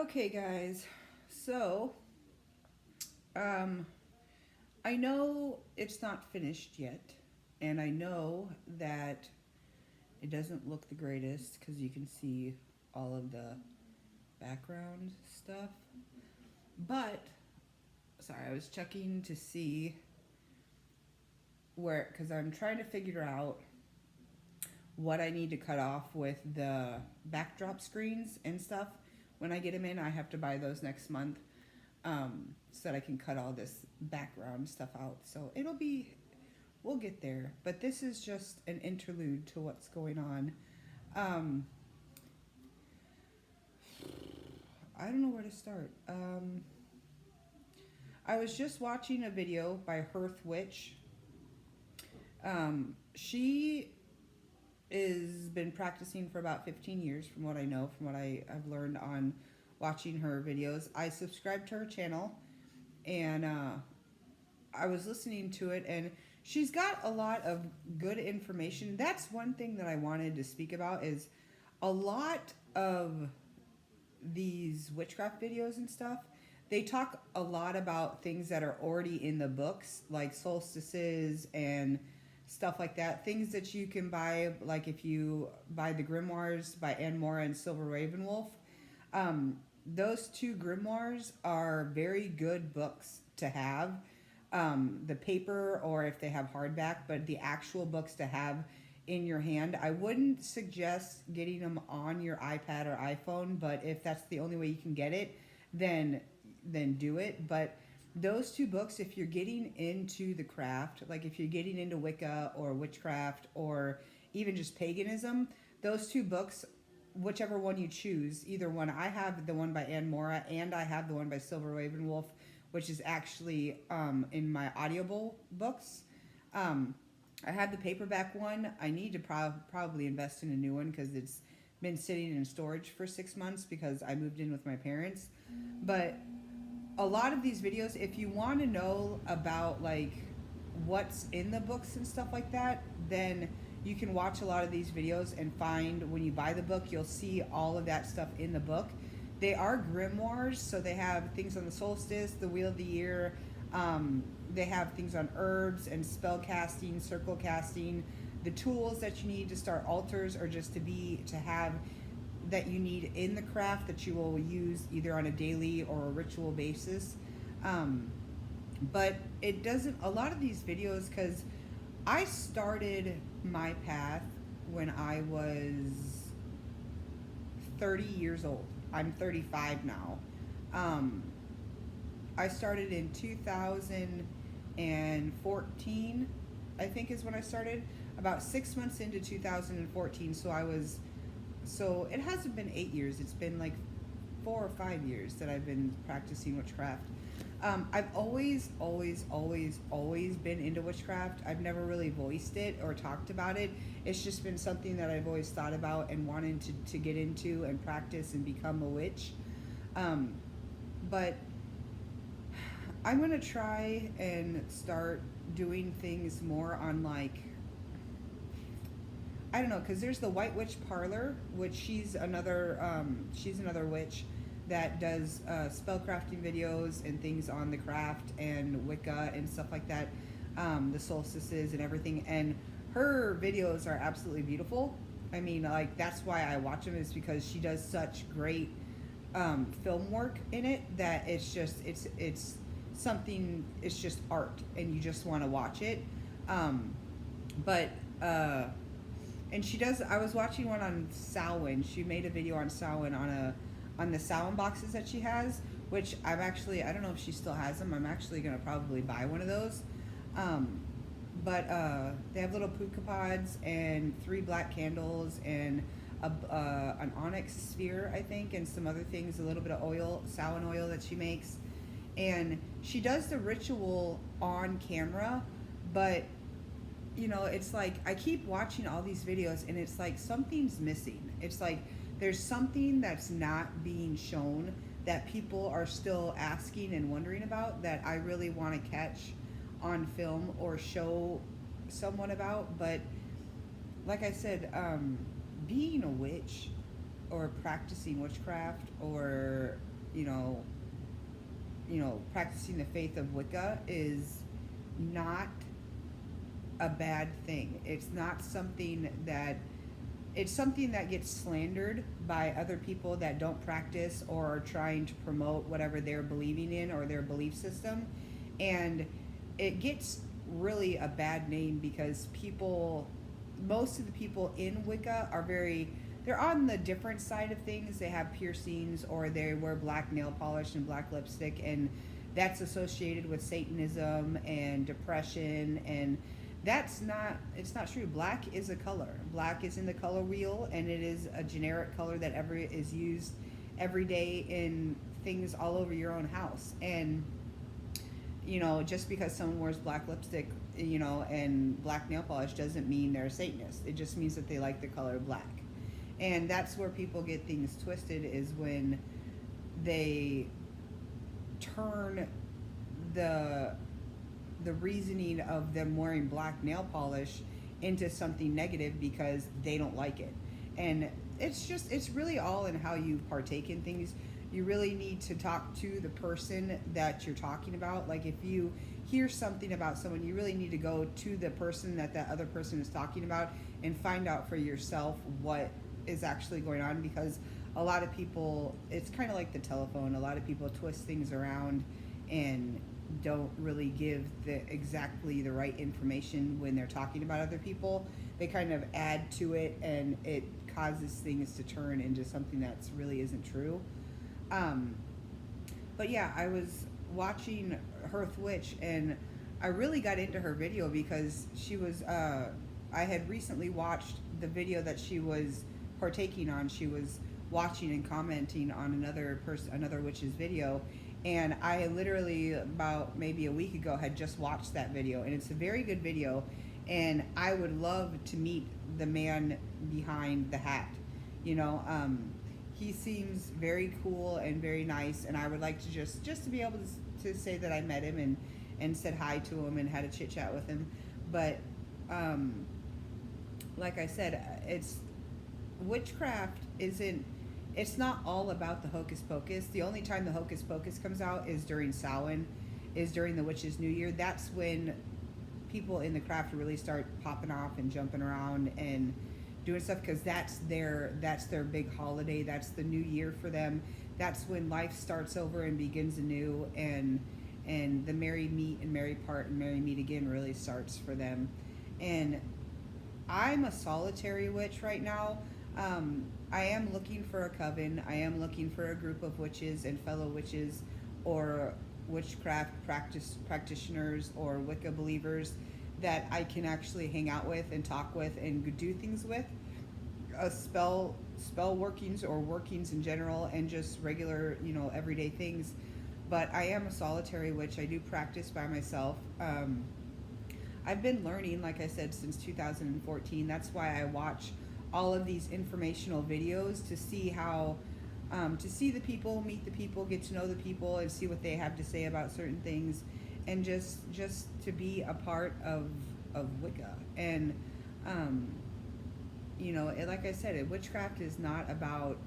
Okay, guys. So, um, I know it's not finished yet, and I know that it doesn't look the greatest because you can see all of the background stuff. But, sorry, I was checking to see where, because I'm trying to figure out what I need to cut off with the backdrop screens and stuff. When I get them in, I have to buy those next month. So that I can cut all this background stuff out. So we'll get there. But this is just an interlude to what's going on. Um, I don't know where to start. I was just watching a video by Hearth Witch. She has been practicing for about 15 years, from what I know, from what I've learned on watching her videos. I subscribed to her channel, and I was listening to it, and she's got a lot of good information. That's one thing that I wanted to speak about is a lot of these witchcraft videos and stuff. They talk a lot about things that are already in the books, like solstices and stuff like that. Things that you can buy, like if you buy the grimoires by Anne Mora and Silver Ravenwolf. Those two grimoires are very good books to have, the paper or if they have hardback, but the actual books to have in your hand. I wouldn't suggest getting them on your iPad or iPhone, but if that's the only way you can get it, then do it. But those two books, if you're getting into the craft, like if you're getting into Wicca or witchcraft or even just paganism, those two books, whichever one you choose, either one. I have the one by Anne Mora and I have the one by Silver Ravenwolf, which is actually in my Audible books. I have the paperback one. I need to probably invest in a new one because it's been sitting in storage for 6 months because I moved in with my parents. But a lot of these videos, if you want to know about like what's in the books and stuff like that, then you can watch a lot of these videos and find when you buy the book, you'll see all of that stuff in the book. They are grimoires, so they have things on the solstice, the wheel of the year. They have things on herbs and spell casting, circle casting, the tools that you need to start altars or just to have that you need in the craft that you will use either on a daily or a ritual basis. But it doesn't, a lot of these videos, because I started my path when I was 30 years old. I'm 35 now. I started in 2014, I think is when I started. About 6 months into 2014, so it hasn't been 8 years. It's been like 4 or 5 years that I've been practicing witchcraft. I've always been into witchcraft. I've never really voiced it or talked about it. It's just been something that I've always thought about and wanted to get into and practice and become a witch. But I'm going to try and start doing things more on like, I don't know, because there's the White Witch Parlor, which she's another witch that does spellcrafting videos and things on the craft and Wicca and stuff like that, the solstices and everything. And her videos are absolutely beautiful. I mean, like that's why I watch them, is because she does such great film work in it that it's something. It's just art, and you just want to watch it. But and she does. I was watching one on Samhain. She made a video on Samhain on the Samhain boxes that she has, which I don't know if she still has them. I'm actually gonna probably buy one of those. But they have little puka pods and 3 black candles and an onyx sphere, I think, and some other things. A little bit of oil, Samhain oil that she makes, and she does the ritual on camera, but you know, it's like I keep watching all these videos and it's like something's missing. It's like there's something that's not being shown that people are still asking and wondering about that I really want to catch on film or show someone about. But like I said, being a witch or practicing witchcraft or you know, practicing the faith of Wicca is not a bad thing. It's not something that it's something that gets slandered by other people that don't practice or are trying to promote whatever they're believing in or their belief system. And it gets really a bad name because most of the people in Wicca they're on the different side of things. They have piercings or they wear black nail polish and black lipstick, and that's associated with Satanism and depression, and it's not true. Black is a color. Black is in the color wheel, and it is a generic color that is used every day in things all over your own house. And just because someone wears black lipstick, and black nail polish doesn't mean they're a Satanist. It just means that they like the color black. And that's where people get things twisted, is when they turn the reasoning of them wearing black nail polish into something negative because they don't like it. And it's really all in how you partake in things. You really need to talk to the person that you're talking about. Like, if you hear something about someone, you really need to go to the person that other person is talking about and find out for yourself what is actually going on, because a lot of people, it's kind of like the telephone. A lot of people twist things around and don't really give exactly the right information when they're talking about other people. They kind of add to it, and it causes things to turn into something that really isn't true. But yeah, I was watching Hearth Witch, and I really got into her video because she was I had recently watched the video that she was partaking on. She was watching and commenting on another witch's video, and I literally about maybe a week ago had just watched that video, and it's a very good video, and I would love to meet the man behind the hat. He seems very cool and very nice, and I would like to just to be able to say that I met him and said hi to him and had a chit chat with him. But like I said, witchcraft it's not all about the hocus pocus. The only time the hocus pocus comes out is during Samhain, is during the Witch's New Year. That's when people in the craft really start popping off and jumping around and doing stuff, because that's their big holiday. That's the new year for them. That's when life starts over and begins anew, and the merry meet and merry part and merry meet again really starts for them. And I'm a solitary witch right now. I am looking for a coven. I am looking for a group of witches and fellow witches, or witchcraft practitioners, or Wicca believers that I can actually hang out with and talk with and do things with. Spell workings, or workings in general, and just regular, everyday things. But I am a solitary witch. I do practice by myself. I've been learning, like I said, since 2014. That's why I watch all of these informational videos, to see how to see the people, meet the people, get to know the people, and see what they have to say about certain things, and just to be a part of Wicca. And like I said, witchcraft is not about,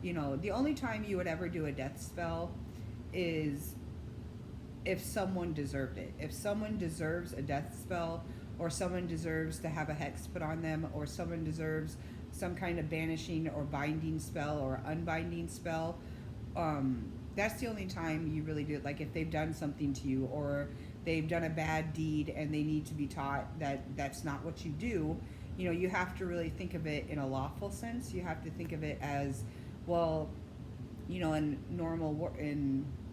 the only time you would ever do a death spell is if someone deserved it. If someone deserves a death spell, or someone deserves to have a hex put on them, or someone deserves some kind of banishing or binding spell or unbinding spell, that's the only time you really do it. Like, if they've done something to you, or they've done a bad deed and they need to be taught that that's not what you do, you have to really think of it in a lawful sense. You have to think of it as, well, in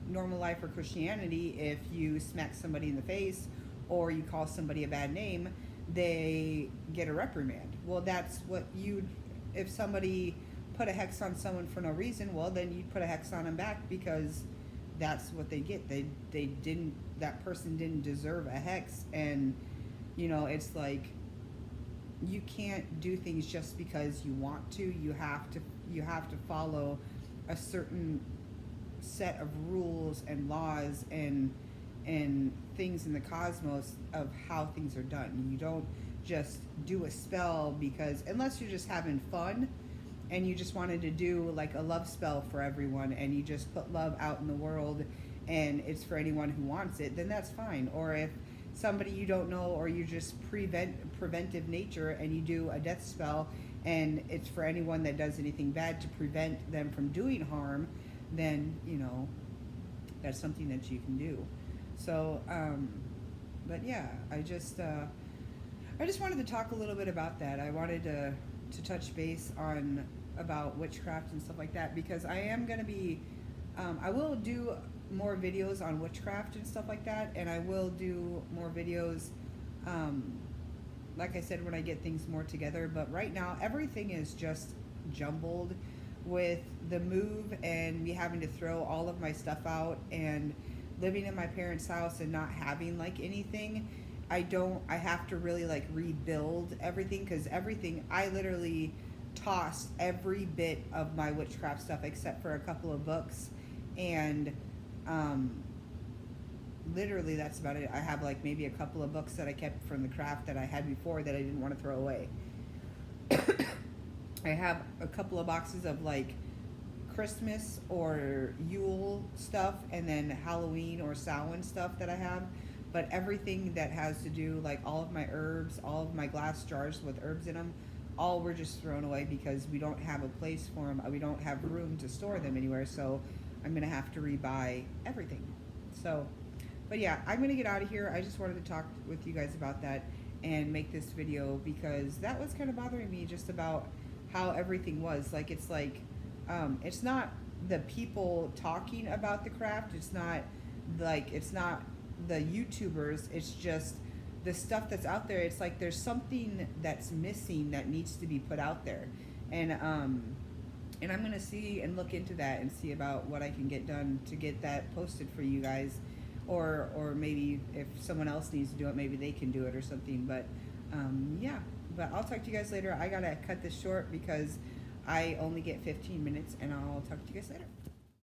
normal life or Christianity, if you smack somebody in the face or you call somebody a bad name, they get a reprimand. Well, that's what if somebody put a hex on someone for no reason, well, then you put a hex on them back, because that's what they get. That person didn't deserve a hex. And it's like, you can't do things just because you want to. You have to follow a certain set of rules and laws and things in the cosmos of how things are done. You don't just do a spell because, unless you're just having fun, and you just wanted to do like a love spell for everyone, and you just put love out in the world, and it's for anyone who wants it, then that's fine. Or if somebody you don't know, or you just preventive nature and you do a death spell and it's for anyone that does anything bad to prevent them from doing harm, then that's something that you can do. So but yeah, I just wanted to talk a little bit about that. I wanted to touch base on about witchcraft and stuff like that, because I am going to be I will do more videos on witchcraft and stuff like that, and I will do more videos like I said, when I get things more together. But right now everything is just jumbled with the move and me having to throw all of my stuff out and living in my parents' house and not having like anything. I have to really like rebuild everything, because everything, I literally tossed every bit of my witchcraft stuff except for a couple of books, and literally that's about it. I have like maybe a couple of books that I kept from the craft that I had before that I didn't want to throw away. I have a couple of boxes of like Christmas or Yule stuff, and then Halloween or Samhain stuff that I have. But everything that has to do, like all of my herbs, all of my glass jars with herbs in them, all were just thrown away because we don't have a place for them. We don't have room to store them anywhere, so I'm going to have to rebuy everything. So, but yeah, I'm going to get out of here. I just wanted to talk with you guys about that and make this video, because that was kind of bothering me, just about how everything was. Like, it's not the people talking about the craft. It's not the YouTubers. It's just the stuff that's out there. It's like there's something that's missing that needs to be put out there. And I'm going to see and look into that and see about what I can get done to get that posted for you guys. Or maybe if someone else needs to do it, maybe they can do it or something. But yeah, but I'll talk to you guys later. I gotta cut this short because I only get 15 minutes, and I'll talk to you guys later.